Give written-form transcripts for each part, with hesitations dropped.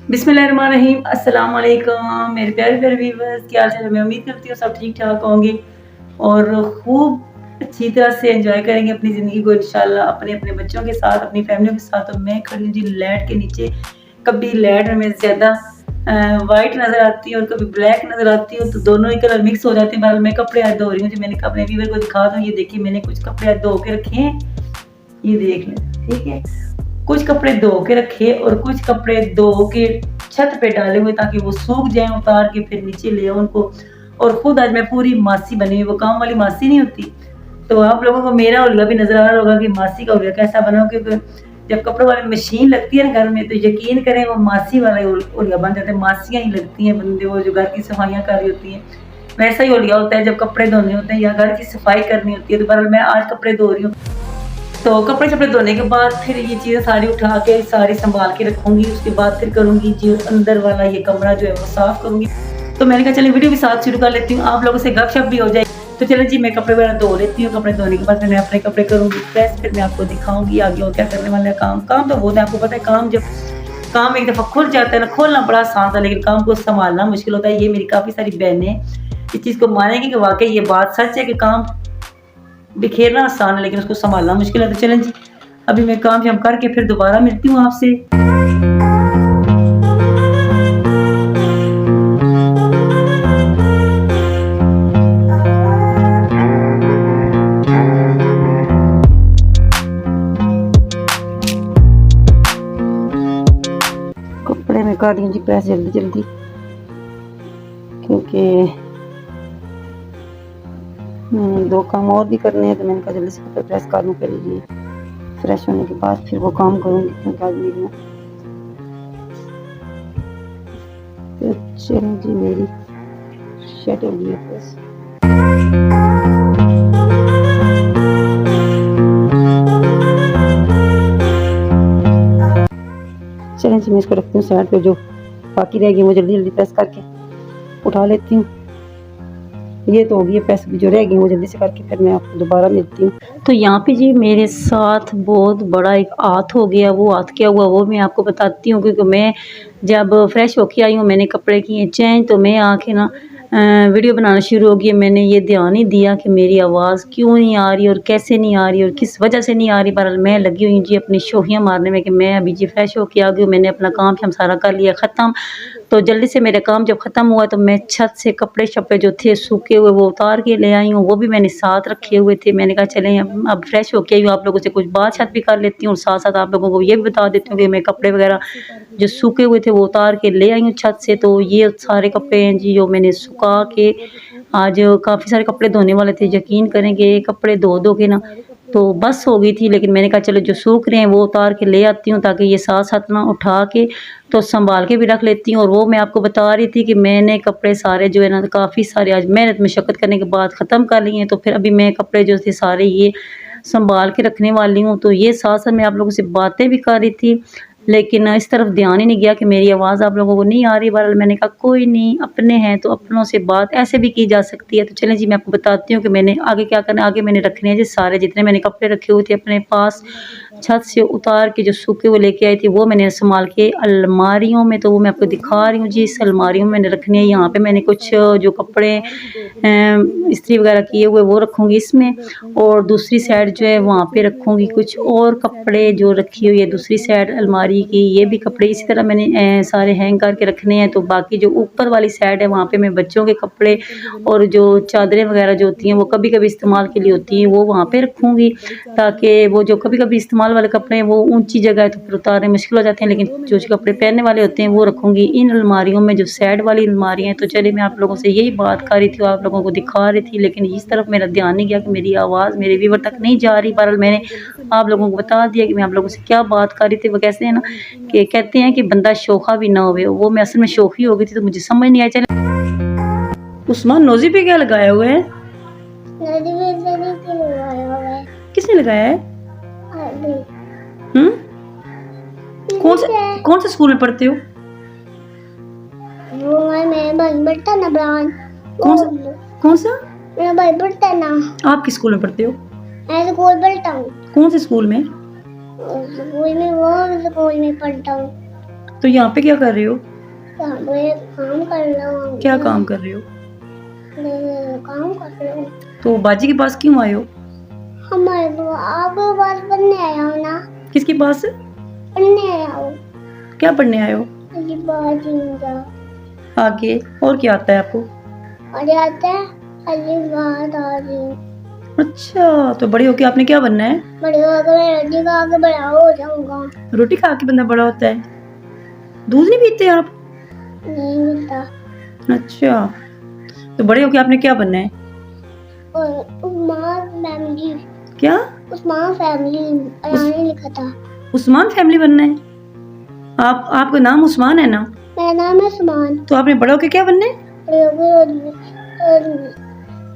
बिस्मिल्लाहिर्रहमानिर्रहीम, अस्सलाम वालेकुम मेरे प्यारे प्यारे व्यूअर्स, क्या हाल चाल है। मैं उम्मीद करती हूँ सब ठीक ठाक होंगे और खूब अच्छी तरह से एंजॉय करेंगे अपनी ज़िंदगी को इंशाल्लाह अपने अपने बच्चों के साथ, अपनी फैमिली के साथ। और मैं खड़ी हूँ जी लाइट के नीचे। कभी लाइट में ज़्यादा वाइट नज़र आती है और कभी ब्लैक नज़र आती है, तो दोनों ही कलर मिक्स हो जाते हैं। बहरहाल मैं कपड़े आज धो रही हूँ, जो मैंने अपने व्यूअर को दिखा दूँ। ये देखिए, मैंने कुछ कपड़े आज धो के रखे हैं, ये देख लें। ठीक है, कुछ कपड़े धो के रखे और कुछ कपड़े धो के छत पे डाले हुए ताकि वो सूख जाएं, उतार के फिर नीचे ले आऊं उनको। और खुद आज मैं पूरी मासी बनी हुई, वो काम वाली मासी नहीं होती। तो आप लोगों को मेरा उल्गा भी नजर आ रहा होगा कि मासी का उल्गा कैसा बना, क्योंकि जब कपड़ों वाली मशीन लगती है ना घर में, तो यकीन करें वो मासी वाला उल्गा बन जाता है। मासियां ही लगती हैं बंदे, वो जो घर की सफाइयां कर रही होती हैं, वैसा ही उल्गा होता है जब कपड़े धोने होते हैं या घर की सफाई करनी होती है। तो बहरहाल मैं आज कपड़े धो रही हूँ, तो कपड़े शपड़े धोने के बाद फिर ये चीज़ें सारी उठा के सारी संभाल के रखूंगी। उसके बाद फिर करूंगी जो अंदर वाला ये कमरा जो है वो साफ करूंगी। तो मैंने कहा चलिए वीडियो भी साथ शुरू कर लेती हूँ, आप लोगों से गपशप भी हो जाए। तो चलो जी, मैं कपड़े वगैरह धो लेती हूँ। कपड़े धोने के बाद मैं अपने कपड़े करूंगी प्रेस, फिर मैं आपको दिखाऊंगी आगे और क्या करने वाला है। काम तो बहुत है, आपको पता है। काम एक दफ़ा खुल जाता है ना, खोलना बड़ा आसान था, लेकिन काम को संभालना मुश्किल होता है। ये मेरी काफ़ी सारी बहनें इस चीज़ को मानेंगी कि वाकई ये बात सच है कि काम बिखेरना आसान है लेकिन उसको संभालना मुश्किल है। तो चलें जी, अभी मैं काम शाम करके फिर दोबारा मिलती हूँ आपसे। कपड़े में कर रही हूँ जी प्रेस जल्दी जल्दी, क्योंकि दो काम और भी करने हैं। तो मैंने कहा जल्दी से कपड़े प्रेस कर लूँ, फिर ये फ्रेश होने के बाद फिर वो काम करूँगी, क्योंकि आज मेरी ना तो चलें जी, मेरी शर्ट हो गई है प्रेस। चलें जी, मैं इसको रखती हूँ साइड पे। जो बाकी रह गई वो जल्दी जल्दी प्रेस करके उठा लेती हूँ। ये तो होगी प्रेस, जो रह गई वो जल्दी से करके फिर मैं आपको दोबारा मिलती हूँ। तो यहाँ पे जी मेरे साथ बहुत बड़ा एक हाथ हो गया। वो हाथ क्या हुआ वो मैं आपको बताती हूँ, क्योंकि मैं जब फ्रेश होके आई हूँ, मैंने कपड़े किए चेंज, तो मैं आके ना वीडियो बनाना शुरू हो गई। मैंने ये ध्यान नहीं दिया कि मेरी आवाज़ क्यों नहीं आ रही और कैसे नहीं आ रही और किस वजह से नहीं आ रही। बहरहाल मैं लगी हुई जी अपनी शोखियाँ मारने में कि मैं अभी जी फ्रेश होके आ गई हूँ, मैंने अपना काम शाम सारा कर लिया ख़त्म। तो जल्दी से मेरा काम जब ख़त्म हुआ तो मैं छत से कपड़े शपड़े जो थे सूखे हुए वो उतार के ले आई हूँ। वो भी मैंने साथ रखे हुए थे। मैंने कहा चलें अब फ्रेश होके आई हूँ, आप लोगों से कुछ बात शात भी कर लेती हूँ और साथ साथ आप लोगों को ये भी बता देती हूँ कि मैं कपड़े वगैरह जो सूखे हुए थे वो उतार के ले आई हूँ छत से। तो ये सारे कपड़े हैं जी जो मैंने सुखा के, आज काफ़ी सारे कपड़े धोने वाले थे। यकीन करेंगे कपड़े धो धो के ना तो बस हो गई थी, लेकिन मैंने कहा चलो जो सूख रहे हैं वो उतार के ले आती हूँ, ताकि ये साथ साथ ना उठा के तो संभाल के भी रख लेती हूँ। और वो मैं आपको बता रही थी कि मैंने कपड़े सारे जो है ना काफ़ी सारे आज मेहनत मशक्क़त करने के बाद ख़त्म कर लिए हैं। तो फिर अभी मैं कपड़े जो थे सारे ये संभाल के रखने वाली हूँ। तो ये साथ साथ मैं आप लोगों से बातें भी कर रही थी, लेकिन इस तरफ ध्यान ही नहीं गया कि मेरी आवाज़ आप लोगों को नहीं आ रही। बहरहाल मैंने कहा कोई नहीं, अपने हैं तो अपनों से बात ऐसे भी की जा सकती है। तो चलें जी, मैं आपको बताती हूँ कि मैंने आगे क्या करना है। आगे मैंने रखने हैं जी सारे जितने मैंने कपड़े रखे हुए थे अपने पास, छत से उतार के जो सूखे हुए लेके आई थी वो मैंने संभाल के अलमारियों में, तो वो मैं आपको दिखा रही हूँ जी। इस अलमारियों में मैंने रखने हैं। यहाँ पे मैंने कुछ जो कपड़े इस्त्री वगैरह किए हुए वो रखूँगी इसमें, और दूसरी साइड जो है वहाँ पे रखूँगी कुछ और कपड़े जो रखी हुई है दूसरी साइड अलमारी की। ये भी कपड़े इसी तरह मैंने सारे हैंग करके रखने हैं। तो बाकी जो ऊपर वाली साइड है वहाँ पे मैं बच्चों के कपड़े और जो चादरें वगैरह जो होती हैं वो कभी कभी इस्तेमाल के लिए होती हैं वो वहाँ पे रखूँगी, ताकि वो जो कभी कभी इस्तेमाल वाले कपड़े हैं वो ऊंची जगह है तो फिर उतारने मुश्किल हो जाते हैं, लेकिन जो कपड़े पहनने वाले होते हैं वो रखूँगी इन अलमारियों में, जो साइड वाली अलमारी हैं। तो चलिए मैं आप लोगों से यही बात कर रही थी, आप लोगों को दिखा रही थी, लेकिन इस तरफ मेरा ध्यान नहीं गया कि मेरी आवाज़ मेरे व्यूअर तक नहीं जा रही। बहरहाल मैंने आप लोगों को बता दिया कि मैं आप लोगों से क्या बात कर रही थी। वो कैसे है ना कि कहते हैं कि बंदा शोखा भी ना होवे, वो मैं असल में शोखी हो गई थी, तो मुझे समझ नहीं आया। चले उस्मान, नोज़ी पे क्या लगाया हुआ है? किसने लगाया है? कौन से स्कूल में पढ़ते हो? वो मैं भाई पढ़ता ना ब्रांड। कौन सा? मेरा भाई पढ़ता ना। आप किस स्कूल में पढ़ते हो? मैं स्कूल पढ़ता हूँ। कौन से स्कूल में? स्कूल में वो स्कूल में पढ़ता हूँ। तो यहाँ पे क्या कर रहे हो? यहाँ पे काम कर रहा हूँ। क्या काम कर रहे हो? काम कर रहा हूँ। तो बाजी के पास क्यों आए हो? हमारे को आपके पास पढ़ने आया हूँ ना। किसके पास? पढ़ने आया हूँ। क्या पढ़ने आए हो? मेरी बाजी का आगे और क्या आता है आपको? और आता है अली बात आ रही। अच्छा, तो बड़े होके आपने क्या बनना है? बड़े होकर मैं रोटी खा के बड़ा हो जाऊंगा। रोटी खा के बंदा बड़ा होता है? दूध नहीं पीते आप? नहीं मिलता। अच्छा, तो बड़े होके आपने क्या बनना है? और उस्मान फैमिली। क्या? उस्मान फैमिली अयानी लिखा था। उस्मान फैमिली बनना है? आपका नाम उस्मान है ना? मेरा नाम है उस्मान। तो आपने बड़ा होके क्या बनना है? बड़े होकर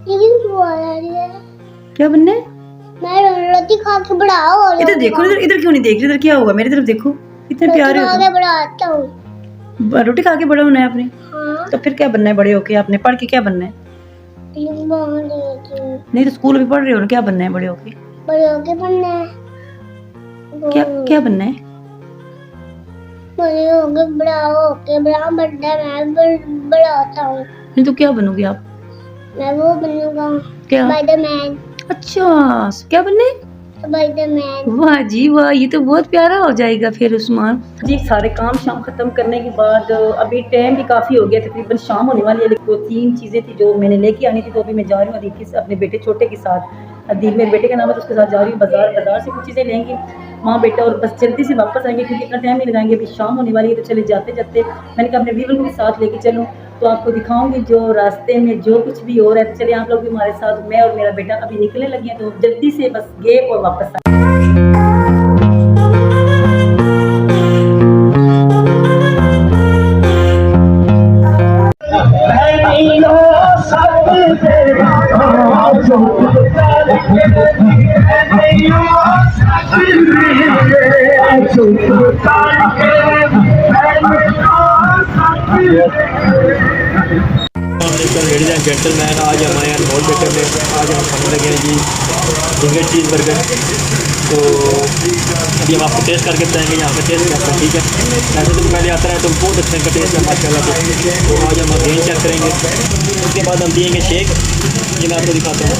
लेकिन क्यों आ रही है? क्या बनना है? मैं रोटी खा के बड़ा हो जाऊंगा। इधर देखो, इधर क्यों नहीं देख रहे? इधर क्या हुआ? मेरी तरफ देखो, इतने प्यारे रोटी हो खा के बड़ा आता हूँ। रोटी खा के बड़ा होना है आपने? हाँ। तो फिर क्या बनना है बड़े होके? आपने पढ़ के क्या बनना है? नहीं तो स्कूल में पढ़ रहे हो ना, क्या बनना है बड़े होके? बड़े होके बनना है। क्या क्या बनना है? बड़े होके बड़ा बड़ा होता हूँ। नहीं तो क्या बनोगे आप? मैं वो बनूंगा क्या? स्पाइडरमैन। अच्छा, क्या बनना है? स्पाइडरमैन। वाह जी वाह, ये तो बहुत प्यारा हो जाएगा फिर उस्मान जी। सारे काम शाम खत्म करने के बाद अभी टाइम भी काफ़ी हो गया, तकरीबन शाम होने वाली है, लेकिन 2-3 चीज़ें थी जो मैंने लेके आनी थी, तो अभी मैं जा रही हूँ अदीब के अपने बेटे छोटे के साथ। अदीब मेरे बेटे का नाम है, तो उसके साथ जा रही हूँ बाजार से कुछ चीज़ें लेंगे माँ बेटा, और बस जल्दी से वापस आएंगे क्योंकि इतना टाइम नहीं लगाएंगे, अभी शाम होने वाली है। तो चले जाते जाते मैंने कहा अपने वीवर को भी साथ लेके चलूँ, तो आपको दिखाऊंगी जो रास्ते में जो कुछ भी हो रहा है। तो चलिए आप लोग भी हमारे साथ, मैं और मेरा बेटा अभी निकलने लगे हैं, तो जल्दी से बस गए और वापस आए। लेडीज एंड जेंटलमैन, आज हमारे यहाँ बहुत बेटे में आज हम खाने लगे हैं जी फिंगर चीज़ बर्गर। तो अभी हम आपको टेस्ट करके बताएंगे यहाँ का टेस्ट कैसा है, ठीक है। वैसे तो पहले आता है तो बहुत अच्छा इनका टेस्ट है माशाल्लाह से। तो आज हम अगेन चेक करेंगे, उसके बाद हम पिएंगे शेक, ये मैं आपको दिखाता हूँ।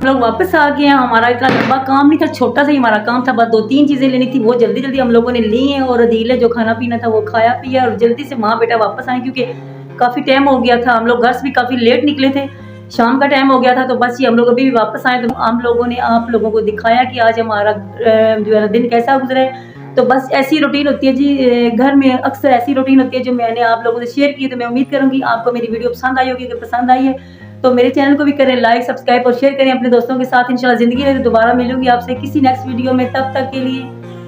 लोग वापस आ गए हैं। हमारा इतना लंबा काम नहीं था, छोटा सा ही हमारा काम था, बस 2-3 चीज़ें लेनी थी, वो जल्दी जल्दी हम लोगों ने ली हैं, और अदील जो खाना पीना था वो खाया पिया, और जल्दी से माँ बेटा वापस आए क्योंकि काफ़ी टाइम हो गया था। हम लोग घर से भी काफ़ी लेट निकले थे, शाम का टाइम हो गया था। तो बस ये हम लोग अभी भी वापस आए, तो हम लोगों ने आप लोगों को दिखाया कि आज हमारा जो है दिन कैसा गुजरा है। तो बस ऐसी रूटीन होती है जी, घर में अक्सर ऐसी रूटीन होती है जो मैंने आप लोगों से शेयर की। तो मैं उम्मीद करूँगी आपको मेरी वीडियो पसंद आई होगी। अगर पसंद आई है तो मेरे चैनल को भी करें लाइक, सब्सक्राइब और शेयर करें अपने दोस्तों के साथ। इंशाल्लाह ज़िंदगी में दोबारा मिलूंगी आपसे किसी नेक्स्ट वीडियो में, तब तक के लिए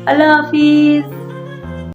अल्लाह हाफिज़।